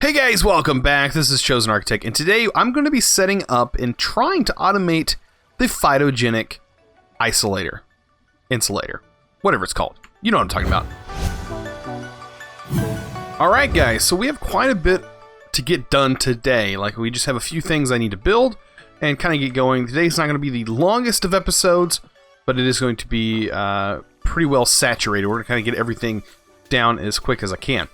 Hey guys, welcome back. This is ChosenArchitect, and today I'm going to be setting up and trying to automate the Phytogenic Insolator, whatever it's called. You know what I'm talking about. Alright guys, so we have quite a bit to get done today. Like, we just have a few things I need to build and kind of get going. Today's not going to be the longest of episodes, but it is going to be pretty well saturated. We're going to kind of get everything down as quick as I can.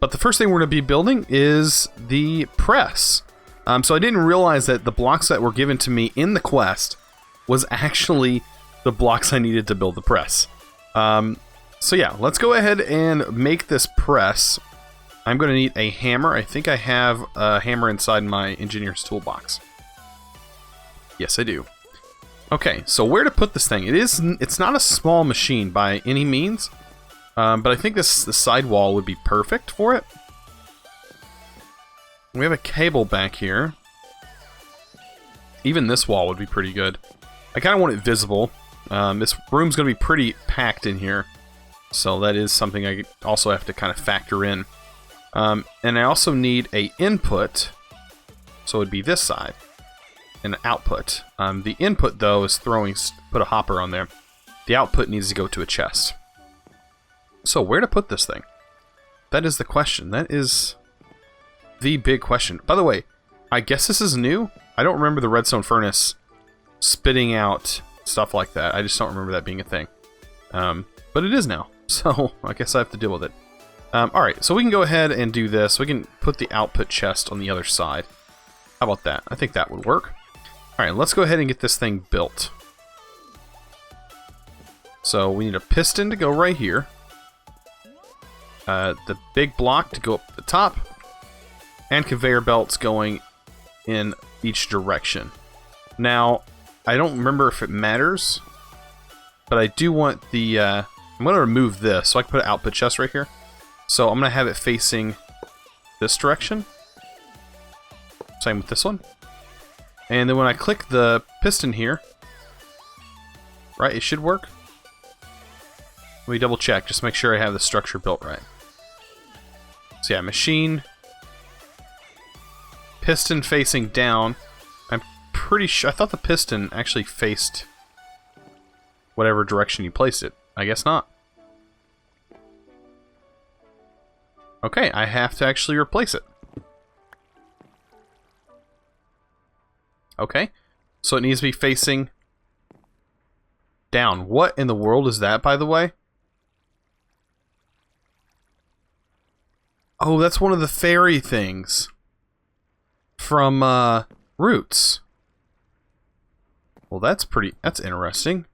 But the first thing we're going to be building is the press. So I didn't realize that the blocks that were given to me in the quest was actually the blocks I needed to build the press. So yeah, let's go ahead and make this press. I'm going to need a hammer. I think I have a hammer inside my engineer's toolbox. Yes, I do. Okay, so where to put this thing? It's not a small machine by any means. But I think the side wall would be perfect for it. We have a cable back here. Even this wall would be pretty good. I kind of want it visible. This room's going to be pretty packed in here. So that is something I also have to kind of factor in. And I also need an input. So it would be this side. And an output. The input, though, is put a hopper on there. The output needs to go to a chest. So, where to put this thing? That is the question. That is the big question. By the way, I guess this is new. I don't remember the redstone furnace spitting out stuff like that. I just don't remember that being a thing. But it is now. So, I guess I have to deal with it. Alright, so we can go ahead and do this. We can put the output chest on the other side. How about that? I think that would work. Alright, let's go ahead and get this thing built. So, we need a piston to go right here. The big block to go up the top, and conveyor belts going in each direction. Now, I don't remember if it matters, but I do want the, I'm going to remove this, so I can put an output chest right here. So I'm going to have it facing this direction. Same with this one. And then when I click the piston here, right, it should work. Let me double check, just make sure I have the structure built right. So yeah, machine, piston facing down. I'm pretty sure, I thought the piston actually faced whatever direction you placed it. I guess not. Okay, I have to actually replace it. Okay, so it needs to be facing down. What in the world is that, by the way? Oh, that's one of the fairy things from Roots. Well, that's interesting.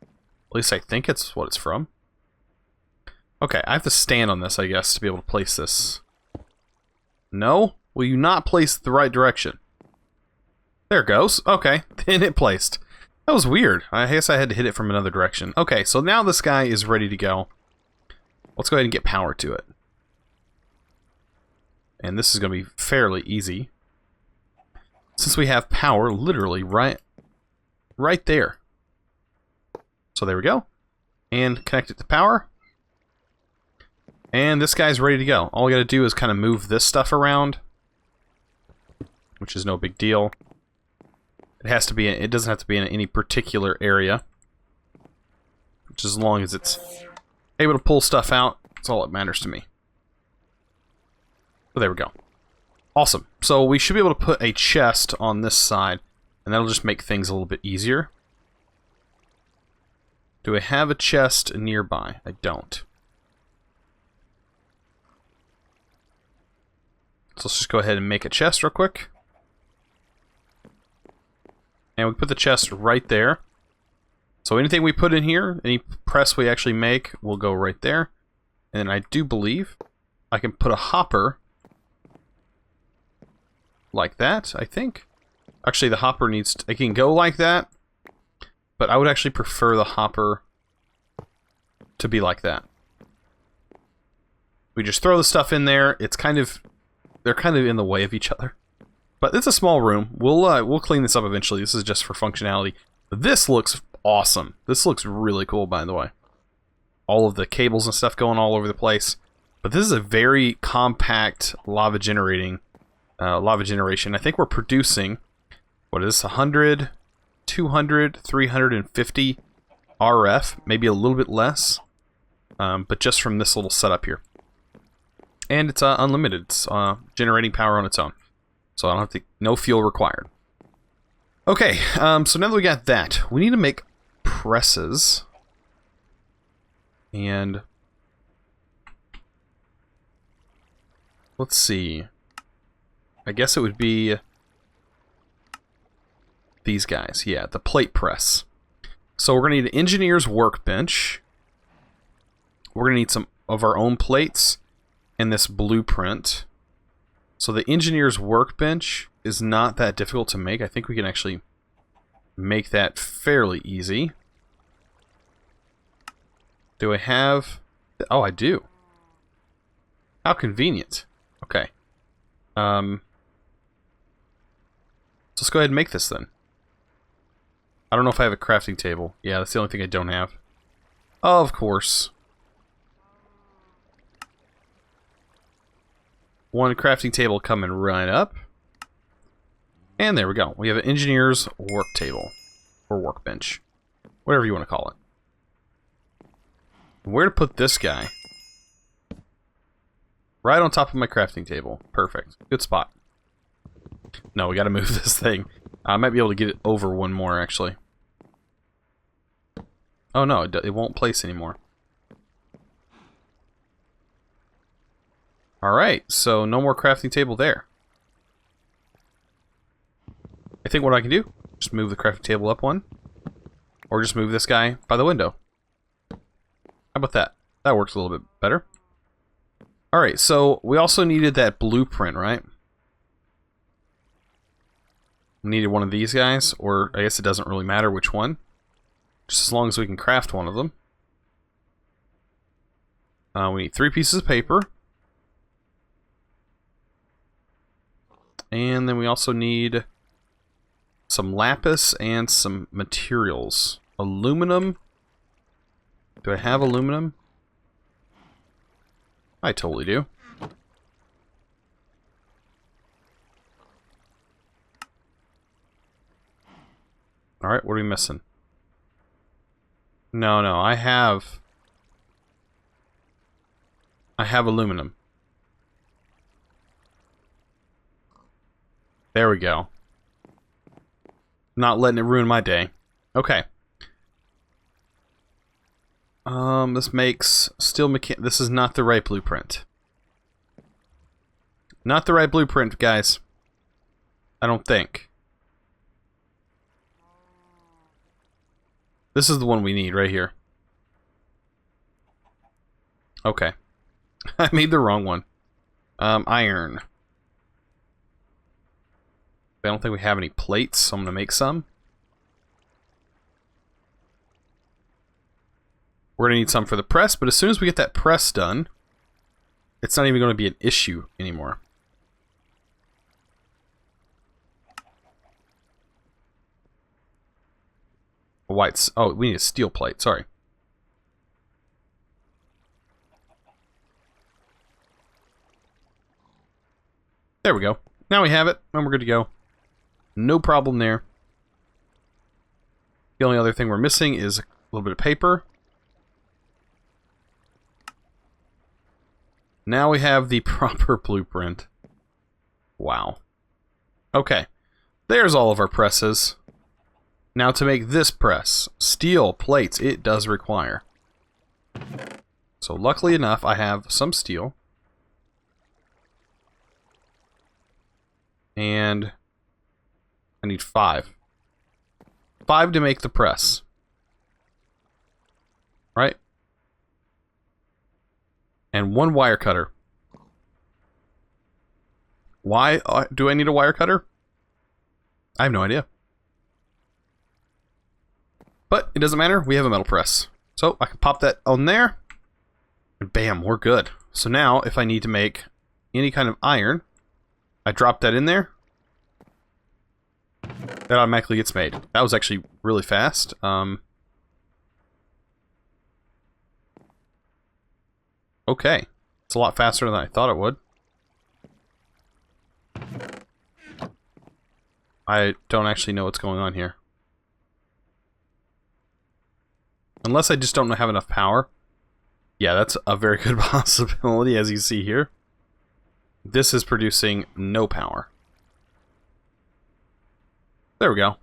At least I think it's what it's from. Okay, I have to stand on this, I guess, to be able to place this. No? Will you not place it the right direction? There it goes. Okay, then it placed. That was weird. I guess I had to hit it from another direction. Okay, so now this guy is ready to go. Let's go ahead and get power to it. And this is going to be fairly easy, since we have power literally right there. So there we go. And connect it to power. And this guy's ready to go. All we got to do is kind of move this stuff around, which is no big deal. It doesn't have to be in any particular area, which as long as it's able to pull stuff out, that's all that matters to me. Oh, there we go. Awesome. So we should be able to put a chest on this side, and that'll just make things a little bit easier. Do I have a chest nearby? I don't. So let's just go ahead and make a chest real quick. And we put the chest right there. So anything we put in here, any press we actually make, will go right there. And I do believe I can put a hopper like that, I think. Actually, the hopper needs to, it can go like that, but I would actually prefer the hopper to be like that. We just throw the stuff in there. They're kind of in the way of each other. But it's a small room. We'll clean this up eventually. This is just for functionality. But this looks awesome. This looks really cool, by the way. All of the cables and stuff going all over the place. But this is a very compact lava generation. I think we're producing, what is this, 100, 200, 350 RF, maybe a little bit less, but just from this little setup here. And it's unlimited. It's generating power on its own. So I don't have to, no fuel required. Okay, so now that we got that, we need to make presses. And let's see. I guess it would be these guys. Yeah, the plate press. So we're going to need an engineer's workbench. We're going to need some of our own plates and this blueprint. So the engineer's workbench is not that difficult to make. I think we can actually make that fairly easy. Do I have... Oh, I do. How convenient. Okay. So let's go ahead and make this then. I don't know if I have a crafting table. Yeah, that's the only thing I don't have. Of course. One crafting table coming right up. And there we go. We have an engineer's work table. Or workbench. Whatever you want to call it. Where to put this guy? Right on top of my crafting table. Perfect. Good spot. No, we gotta move this thing. I might be able to get it over one more, actually. Oh no, it won't place anymore. Alright, so no more crafting table there. I think what I can do, just move the crafting table up one. Or just move this guy by the window. How about that? That works a little bit better. Alright, so we also needed that blueprint, right? We needed one of these guys, or I guess it doesn't really matter which one. Just as long as we can craft one of them. We need 3 pieces of paper. And then we also need some lapis and some materials. Aluminum. Do I have aluminum? I totally do. Alright, what are we missing? No, I have aluminum. There we go. Not letting it ruin my day. Okay. This makes steel mechan... This is not the right blueprint. Not the right blueprint, guys. I don't think. This is the one we need right here. Okay. I made the wrong one. Iron. I don't think we have any plates, so I'm going to make some. We're going to need some for the press, but as soon as we get that press done, it's not even going to be an issue anymore. Whites. Oh, we need a steel plate. Sorry. There we go. Now we have it, and we're good to go. No problem there. The only other thing we're missing is a little bit of paper. Now we have the proper blueprint. Wow. Okay. There's all of our presses. Now to make this press, steel plates it does require. So luckily enough, I have some steel. And I need 5. 5 to make the press. Right? And 1 wire cutter. Why do I need a wire cutter? I have no idea. But it doesn't matter, we have a metal press. So I can pop that on there, and bam, we're good. So now, if I need to make any kind of iron, I drop that in there. That automatically gets made. That was actually really fast. Okay. It's a lot faster than I thought it would. I don't actually know what's going on here. Unless I just don't have enough power. Yeah, that's a very good possibility, as you see here. This is producing no power. There we go.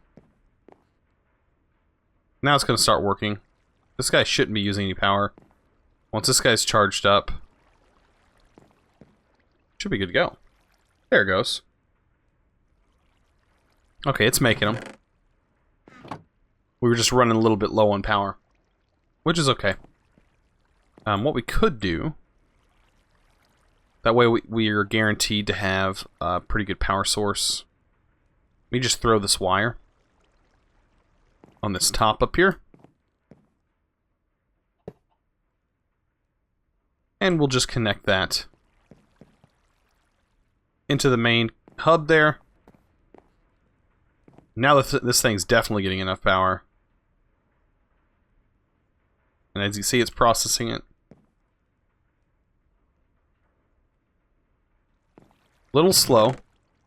Now it's going to start working. This guy shouldn't be using any power. Once this guy's charged up, should be good to go. There it goes. Okay, it's making them. We were just running a little bit low on power, which is okay. What we could do, that way we are guaranteed to have a pretty good power source. Let me just throw this wire on this top up here. And we'll just connect that into the main hub there. Now this thing's definitely getting enough power. And as you see, it's processing it. Little slow.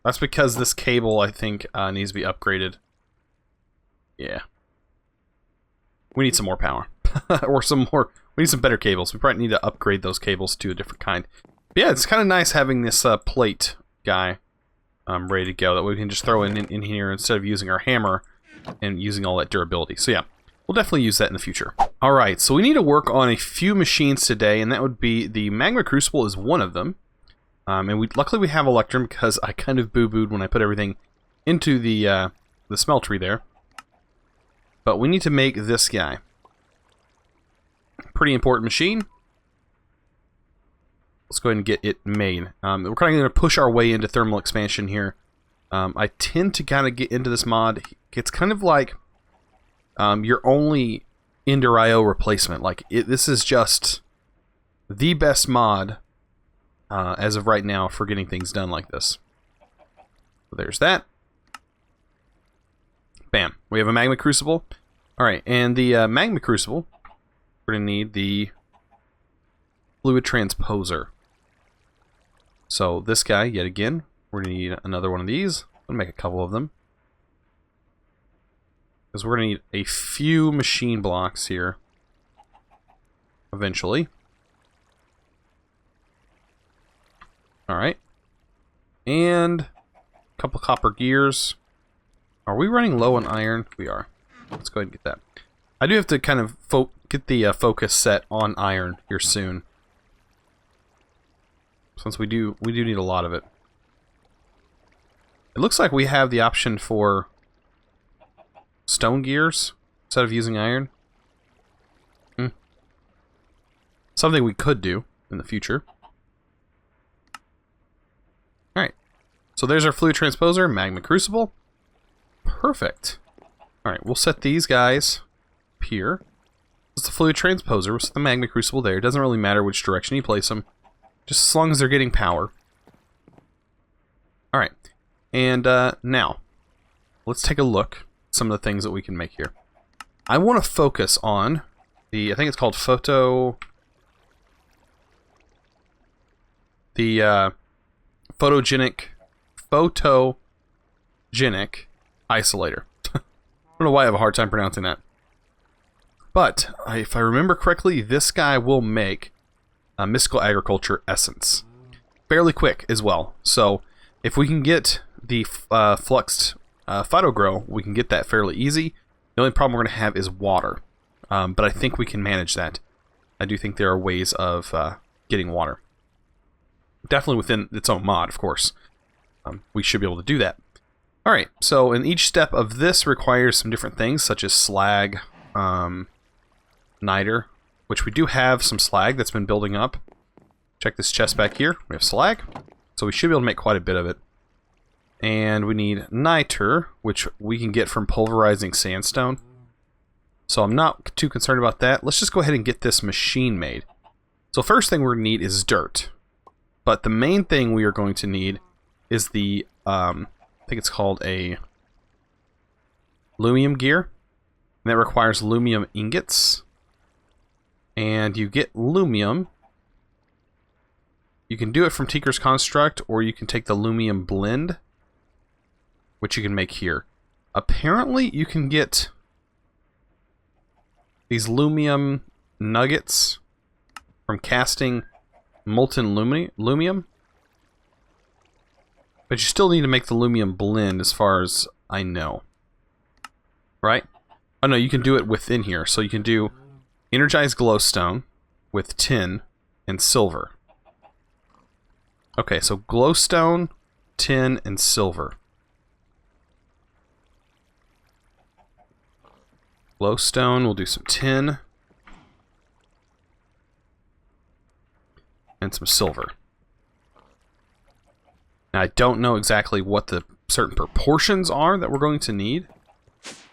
That's because this cable, I think, needs to be upgraded. Yeah. We need some more power. Or some more... We need some better cables. We probably need to upgrade those cables to a different kind. But yeah, it's kind of nice having this plate guy ready to go. That way we can just throw in here instead of using our hammer and using all that durability. So yeah, we'll definitely use that in the future. Alright, so we need to work on a few machines today, and that would be the Magma Crucible is one of them. And luckily we have Electrum because I kind of boo-booed when I put everything into the smeltery there. But we need to make this guy. Pretty important machine. Let's go ahead and get it made. We're kind of going to push our way into thermal expansion here. I tend to kind of get into this mod. It's kind of like your only Ender IO replacement. Like this is just the best mod as of right now for getting things done like this. So there's that. Bam. We have a Magma Crucible. Alright, and the Magma Crucible, we're going to need the Fluid Transposer. So this guy, yet again, we're going to need another one of these. I'm going to make a couple of them. Because we're going to need a few machine blocks here. Eventually. Alright. And a couple copper gears. Are we running low on iron? We are. Let's go ahead and get that. I do have to kind of get the focus set on iron here soon. Since we do need a lot of it. It looks like we have the option for stone gears instead of using iron. Something we could do in the future. Alright. So there's our Fluid Transposer, Magma Crucible. Perfect. Alright, we'll set these guys up here. It's the Fluid Transposer, we'll set the Magma Crucible there. It doesn't really matter which direction you place them. Just as long as they're getting power. Alright. And now, let's take a look at some of the things that we can make here. I want to focus on the, I think it's called Photogenic Insolator. I don't know why I have a hard time pronouncing that. But, if I remember correctly, this guy will make a Mystical Agriculture Essence. Fairly quick as well. So, if we can get the fluxed Phytogrow, we can get that fairly easy. The only problem we're going to have is water. But I think we can manage that. I do think there are ways of getting water. Definitely within its own mod, of course. We should be able to do that. Alright, so in each step of this requires some different things, such as slag, niter, which we do have some slag that's been building up. Check this chest back here. We have slag, so we should be able to make quite a bit of it. And we need niter, which we can get from pulverizing sandstone. So I'm not too concerned about that. Let's just go ahead and get this machine made. So first thing we're going to need is dirt. But the main thing we are going to need is the, I think it's called a Loom Gear. And that requires lumium ingots. And you get lumium You can do it from Tinker's Construct, or you can take the Lumium Blend, which you can make here. Apparently, you can get these Lumium nuggets from casting molten Lumium. But you still need to make the Lumium Blend, as far as I know. Right? Oh no, you can do it within here. So you can do Energized Glowstone with tin and silver. Okay, so glowstone, tin, and silver. Glowstone, we'll do some tin. And some silver. Now, I don't know exactly what the certain proportions are that we're going to need,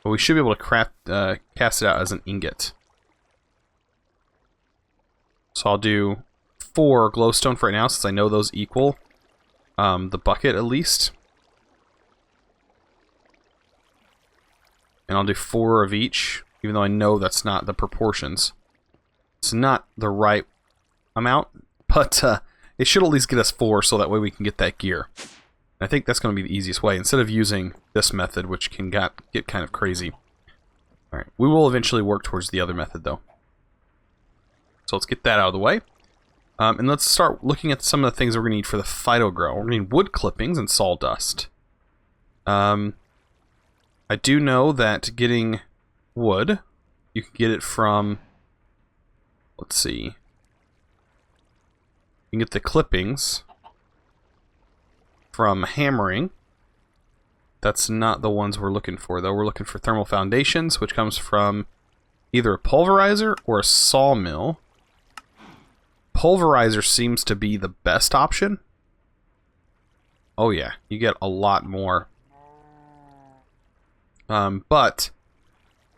but we should be able to cast it out as an ingot. So I'll do 4 glowstone for right now, since I know those equal the bucket at least. And I'll do 4 of each, even though I know that's not the proportions. It's not the right amount, but it should at least get us 4, so that way we can get that gear. I think that's going to be the easiest way, instead of using this method, which can get kind of crazy. Alright, we will eventually work towards the other method, though. So let's get that out of the way. And let's start looking at some of the things that we're going to need for the Phytogrow. We're going to need wood clippings and sawdust. I do know that getting wood, you can get it from, let's see, you can get the clippings from hammering. That's not the ones we're looking for, though. We're looking for thermal foundations, which comes from either a pulverizer or a sawmill. Pulverizer seems to be the best option. Oh yeah, you get a lot more. But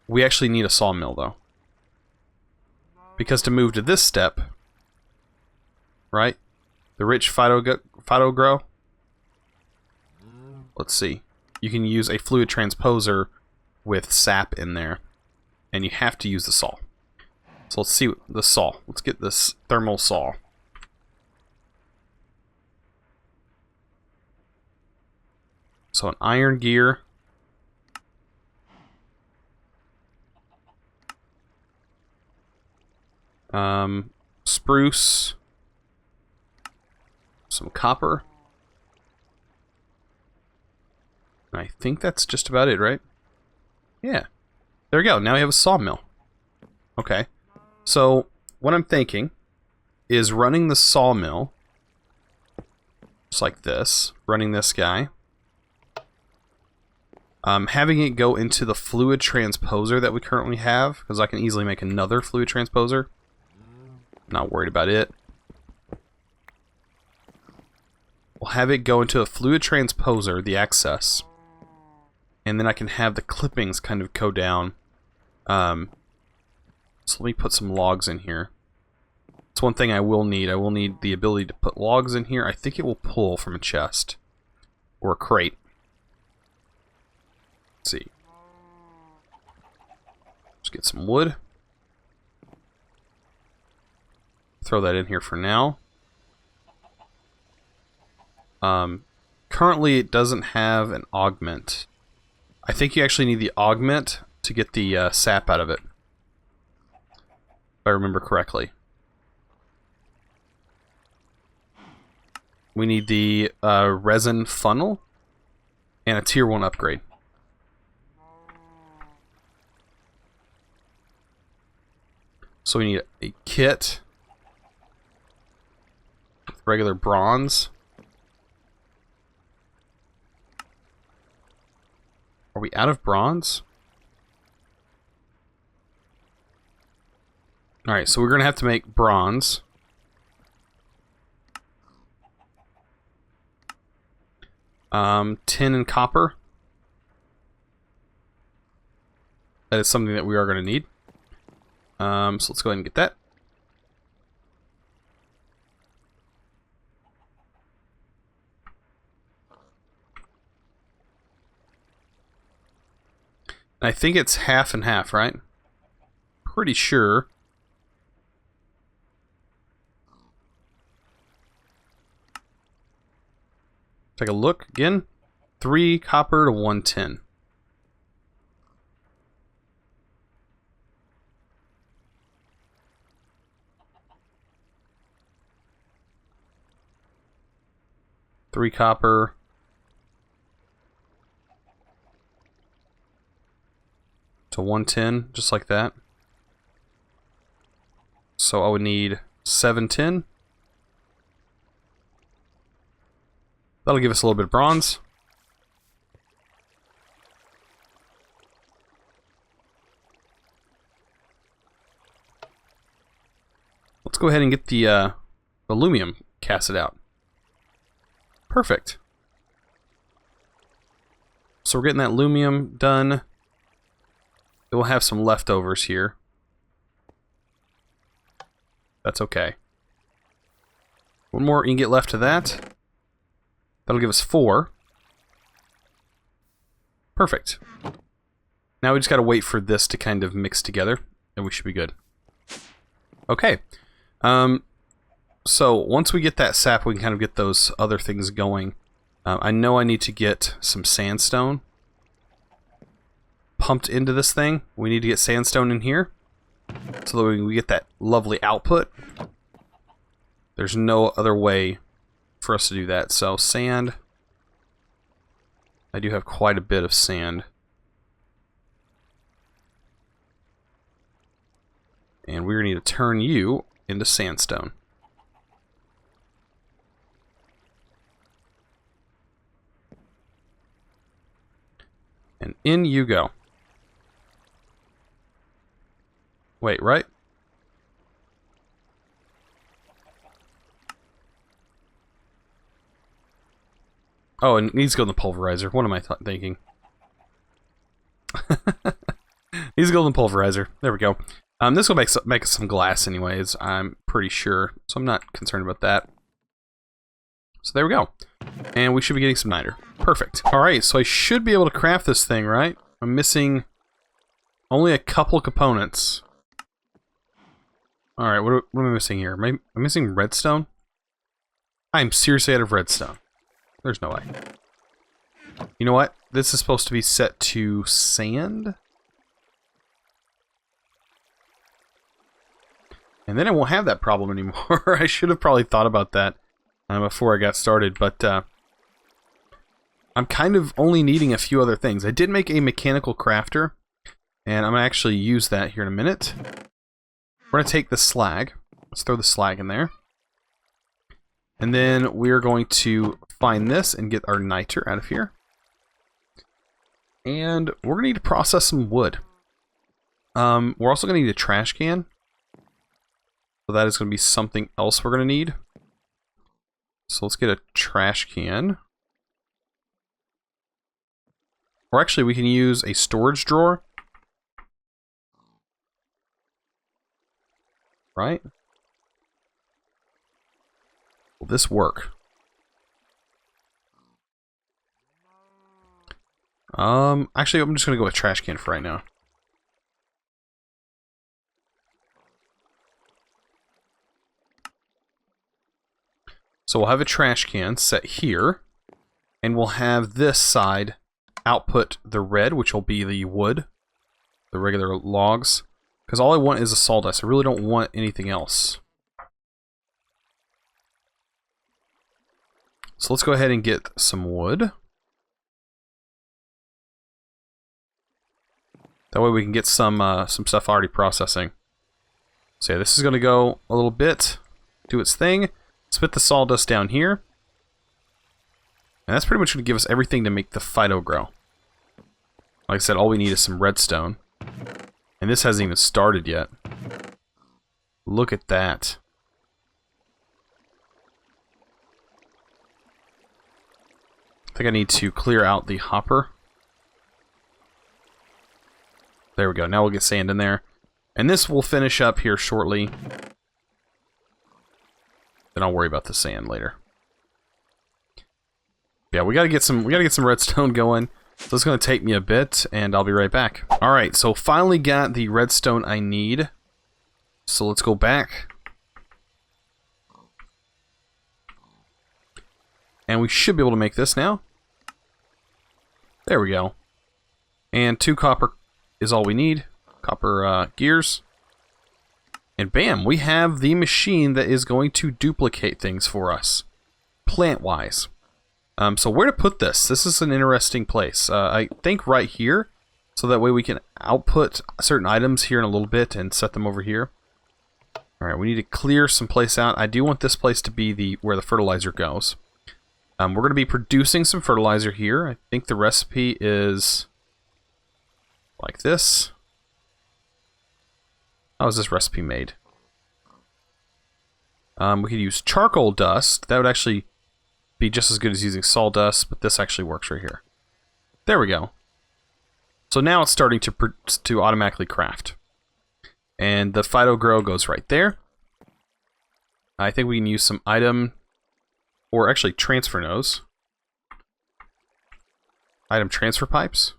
we actually need a sawmill, though. Because to move to this step, right? The rich Phytogrow. Let's see. You can use a fluid transposer with sap in there. And you have to use the saw. So let's see the saw. Let's get this thermal saw. So an iron gear. Spruce. Some copper. I think that's just about it, right? Yeah. There we go. Now we have a sawmill. Okay. So, what I'm thinking is running the sawmill, just like this, running this guy, having it go into the fluid transposer that we currently have, because I can easily make another fluid transposer. Not worried about it. We'll have it go into a fluid transposer, the access, and then I can have the clippings kind of go down. So let me put some logs in here. It's one thing I will need. I will need the ability to put logs in here. I think it will pull from a chest. Or a crate. Let's see. Let's get some wood. Throw that in here for now. Currently it doesn't have an augment. I think you actually need the augment to get the sap out of it. If I remember correctly. We need the resin funnel and a tier 1 upgrade. So we need a kit with regular bronze. Are we out of bronze? Alright, so we're going to have to make bronze. Tin and copper. That is something that we are going to need. So let's go ahead and get that. I think it's half and half, right? Pretty sure. Take a look again. 3 copper to 1 tin. Three copper to 1 tin, just like that. So I would need 7 tin. That'll give us a little bit of bronze. Let's go ahead and get the aluminum casted out. Perfect. So we're getting that aluminum done. We'll have some leftovers here. That's okay. One more ingot left to that. That'll give us 4. Perfect. Now we just gotta wait for this to kind of mix together, and we should be good. Okay. So once we get that sap, we can kind of get those other things going. I know I need to get some sandstone pumped into this thing. We need to get sandstone in here so that we get that lovely output. There's no other way for us to do that. So sand. I do have quite a bit of sand. And we're going to need to turn you into sandstone. And in you go. Wait, right? Oh, and it needs to go in the pulverizer. What am I thinking? Needs to go in the pulverizer. There we go. This will make us some glass anyways, I'm pretty sure. So I'm not concerned about that. So there we go. And we should be getting some niter. Perfect. Alright, so I should be able to craft this thing, right? I'm missing only a couple components. Alright, what am I missing here? Am I missing redstone? I'm seriously out of redstone. There's no way. You know what? This is supposed to be set to sand? And then I won't have that problem anymore. I should have probably thought about that before I got started, but I'm kind of only needing a few other things. I did make a mechanical crafter, and I'm going to actually use that here in a minute. We're going to take the slag. Let's throw the slag in there. And then we're going to find this and get our niter out of here. And we're going to need to process some wood. We're also going to need a trash can. So that is going to be something else we're going to need. So let's get a trash can. Or actually, we can use a storage drawer. Right? Will this work? Actually, I'm just going to go with trash can for right now. So we'll have a trash can set here, and we'll have this side output the red, which will be the wood, the regular logs, because all I want is a sawdust. I really don't want anything else. So let's go ahead and get some wood. That way we can get some stuff already processing. So yeah, this is going to go a little bit, do its thing. Spit the sawdust down here. And that's pretty much going to give us everything to make the phyto grow. Like I said, all we need is some redstone. And this hasn't even started yet. Look at that. I think I need to clear out the hopper. There we go. Now we'll get sand in there. And this will finish up here shortly. Then I'll worry about the sand later. Yeah, we gotta get some redstone going. So it's gonna take me a bit, and I'll be right back. Alright, so finally got the redstone I need. So let's go back. And And we should be able to make this now. There we go. And 2 copper is all we need. Copper gears. And bam, we have the machine that is going to duplicate things for us, plant-wise. So where to put this? This is an interesting place. I think right here, so that way we can output certain items here in a little bit and set them over here. Alright, we need to clear some place out. I do want this place to be where the fertilizer goes. We're going to be producing some fertilizer here. I think the recipe is like this. How is this recipe made? We could use charcoal dust. That would actually be just as good as using sawdust, but this actually works right here. There we go. So now it's starting to automatically craft. And the Phyto goes right there. I think we can use some item, or actually transfer nodes. Item transfer pipes.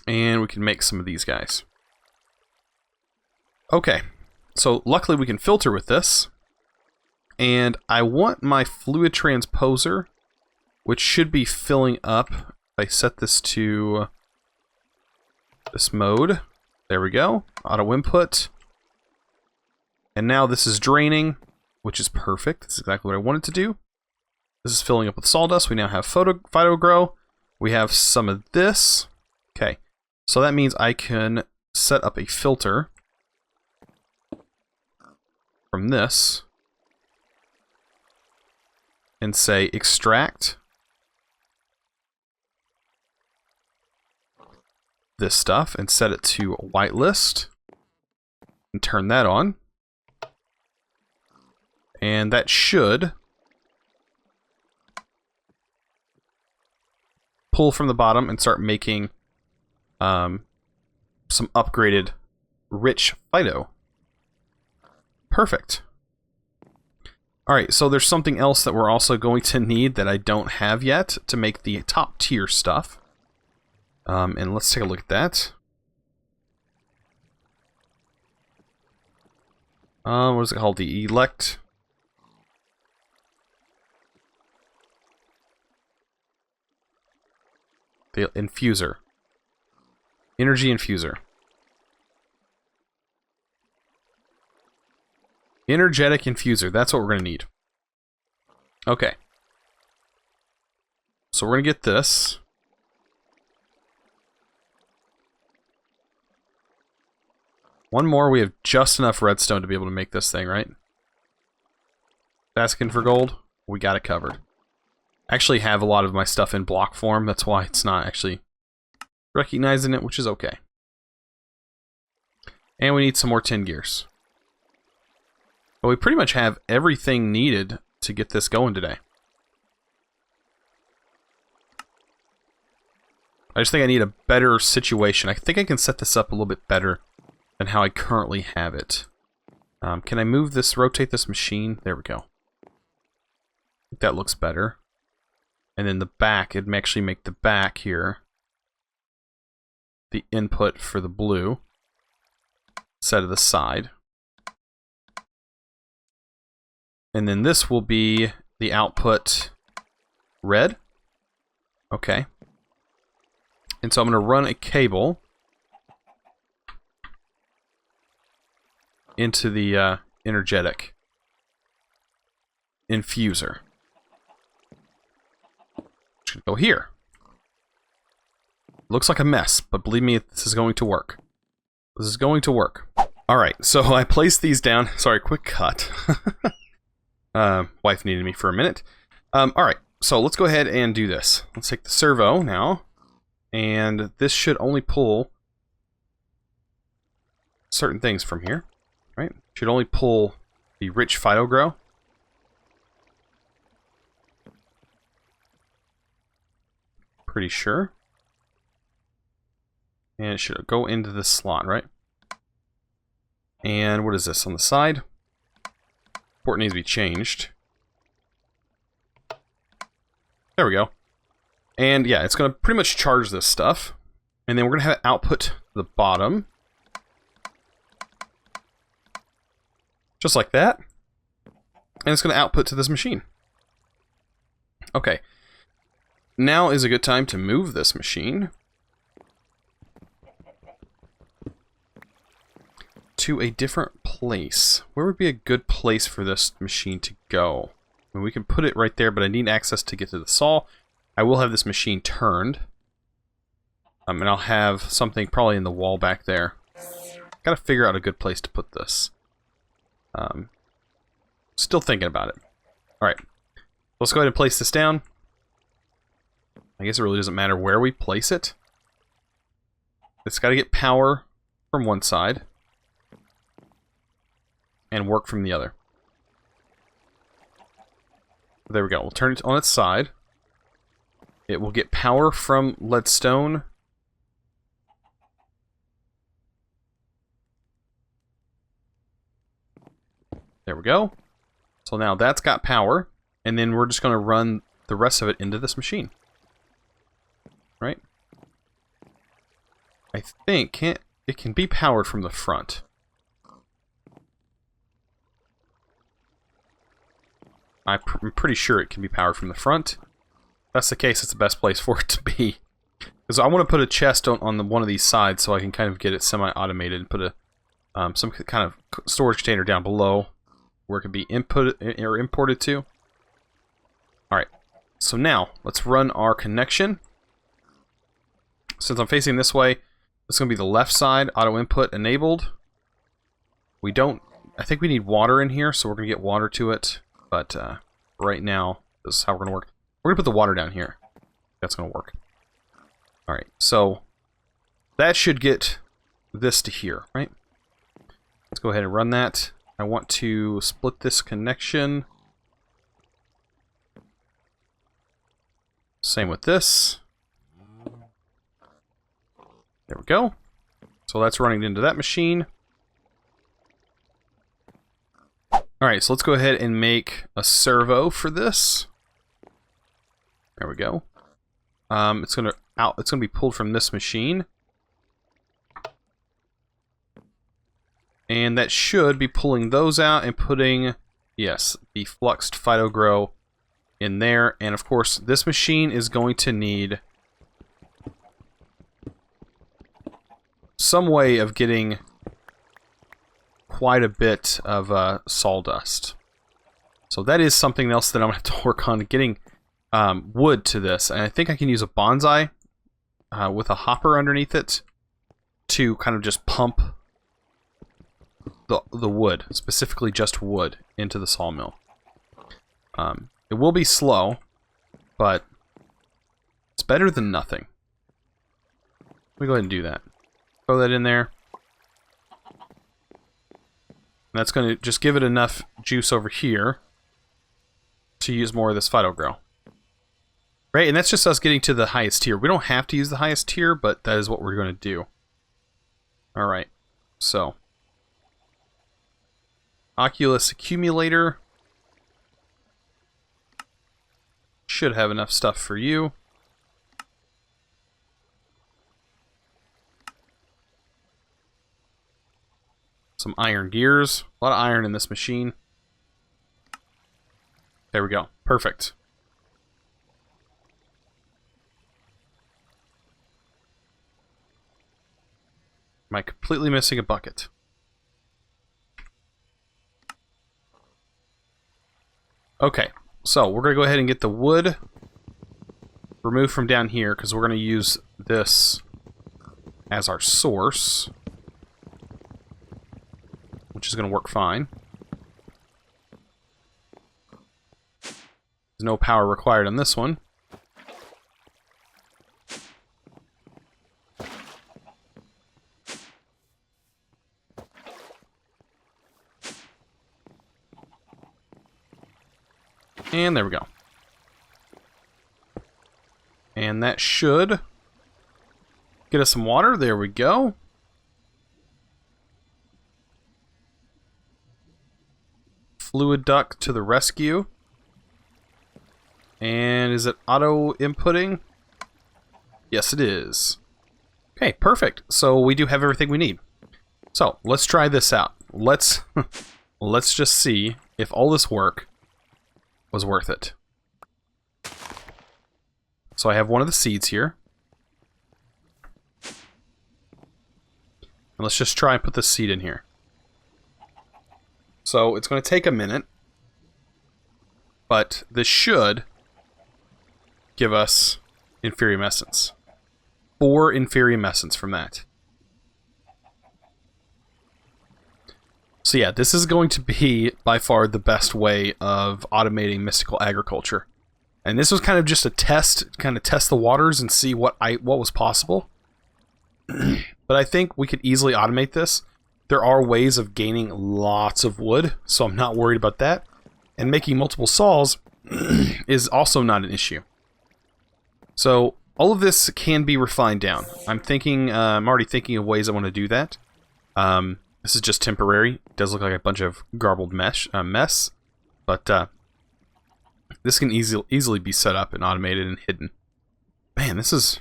And we can make some of these guys. Okay, so luckily we can filter with this. And I want my fluid transposer, which should be filling up. If I set this to this mode, there we go, auto input. And now this is draining, which is perfect. That's exactly what I wanted to do. This is filling up with sawdust. We now have Phyto. We have some of this. Okay. So that means I can set up a filter from this and say extract this stuff and set it to whitelist and turn that on. And that should pull from the bottom and start making some upgraded rich Phyto. Perfect. Alright, so there's something else that we're also going to need that I don't have yet to make the top tier stuff. And let's take a look at that. What is it called? The elect. The infuser. Energy infuser. Energetic infuser. That's what we're going to need. Okay. So we're going to get this. One more. We have just enough redstone to be able to make this thing, right? Asking for gold. We got it covered. I actually have a lot of my stuff in block form. That's why it's not actually recognizing it, which is okay. And we need some more tin gears. But we pretty much have everything needed to get this going today. I just think I need a better situation. I think I can set this up a little bit better than how I currently have it. Can I move this, rotate this machine? There we go. I think that looks better. And then the back, it'd actually make the back here the input for the blue instead of the side. And then this will be the output red. Okay. And so I'm going to run a cable into the energetic infuser. Should go here. Looks like a mess, but believe me, this is going to work. This is going to work. Alright, so I placed these down. Sorry, quick cut. Wife needed me for a minute. Alright, so let's go ahead and do this. Let's take the servo now. And this should only pull certain things from here. Right? Should only pull the rich Phyto. Pretty sure. And it should go into this slot, right? And what is this on the side? Port needs to be changed. There we go. And yeah, it's going to pretty much charge this stuff. And then we're going to have it output to the bottom. Just like that. And it's going to output to this machine. Okay. Now is a good time to move this machine to a different place. Where would be a good place for this machine to go? I mean, we can put it right there, but I need access to get to the saw. I will have this machine turned. And I'll have something probably in the wall back there. Gotta figure out a good place to put this. Still thinking about it. Alright. Let's go ahead and place this down. I guess it really doesn't matter where we place it. It's got to get power from one side and work from the other. There we go. We'll turn it on its side. It will get power from leadstone. There we go. So now that's got power, and then we're just going to run the rest of it into this machine. Right? I think it can be powered from the front. I'm pretty sure it can be powered from the front. If that's the case, it's the best place for it to be. Because I want to put a chest on one of these sides so I can kind of get it semi-automated and put a some kind of storage container down below where it can be inputted or imported to. Alright, so now let's run our connection. Since I'm facing this way, it's going to be the left side, auto input enabled. I think we need water in here, so we're going to get water to it. But right now, this is how we're going to work. We're going to put the water down here. That's going to work. Alright, so that should get this to here, right? Let's go ahead and run that. I want to split this connection. Same with this. There we go. So that's running into that machine. Alright, so let's go ahead and make a servo for this. There we go. It's gonna be pulled from this machine. And that should be pulling those out and putting, yes, the fluxed Phytogrow in there. And of course, this machine is going to need some way of getting quite a bit of sawdust. So that is something else that I'm going to have to work on, getting wood to this. And I think I can use a bonsai with a hopper underneath it to kind of just pump the wood, specifically just wood, into the sawmill. It will be slow, but it's better than nothing. Let me go ahead and do that. Throw that in there. And that's going to just give it enough juice over here to use more of this Phytogrow. Right, and that's just us getting to the highest tier. We don't have to use the highest tier, but that is what we're going to do. Alright, so Oculus Accumulator should have enough stuff for you. Some iron gears. A lot of iron in this machine. There we go. Perfect. Am I completely missing a bucket? Okay, so we're going to go ahead and get the wood removed from down here because we're going to use this as our source, which is going to work fine. There's no power required on this one. And there we go. And that should get us some water. There we go. Fluid duct to the rescue. And is it auto inputting? Yes, it is. Okay, perfect. So we do have everything we need. So let's try this out. Let's let's just see if all this work was worth it. So I have one of the seeds here. And let's just try and put this seed in here. So it's going to take a minute, but this should give us Inferium Essence. 4 Inferium Essence from that. So yeah, this is going to be by far the best way of automating mystical agriculture. And this was kind of just a test, kind of test the waters and see what was possible. But I think we could easily automate this. There are ways of gaining lots of wood, so I'm not worried about that. And making multiple saws is also not an issue. So all of this can be refined down. I'm already thinking of ways I want to do that. This is just temporary. It does look like a bunch of garbled mess, but this can easily be set up and automated and hidden. Man, it's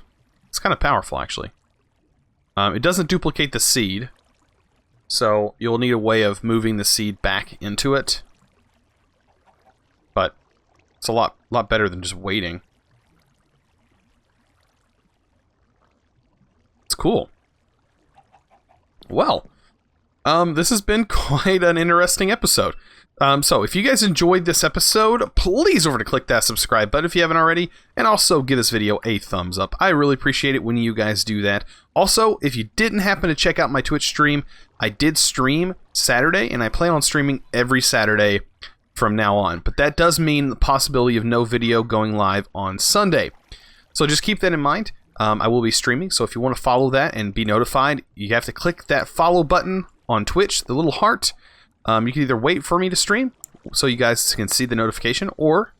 kind of powerful actually. It doesn't duplicate the seed, so you'll need a way of moving the seed back into it. But it's a lot better than just waiting. It's cool. Well, this has been quite an interesting episode. So if you guys enjoyed this episode, please click that subscribe button if you haven't already, and also give this video a thumbs up. I really appreciate it when you guys do that. Also, if you didn't happen to check out my Twitch stream, I did stream Saturday, and I plan on streaming every Saturday from now on. But that does mean the possibility of no video going live on Sunday. So just keep that in mind. I will be streaming, so if you want to follow that and be notified, you have to click that follow button on Twitch, the little heart. You can either wait for me to stream so you guys can see the notification, or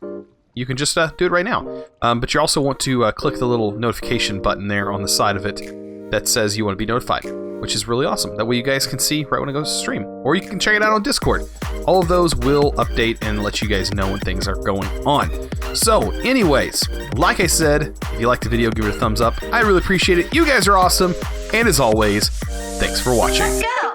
you can just do it right now. But you also want to click the little notification button there on the side of it that says you want to be notified, which is really awesome. That way you guys can see right when it goes to stream. Or you can check it out on Discord. All of those will update and let you guys know when things are going on. So anyways, like I said, if you liked the video, give it a thumbs up. I really appreciate it. You guys are awesome. And as always, thanks for watching. Let's go!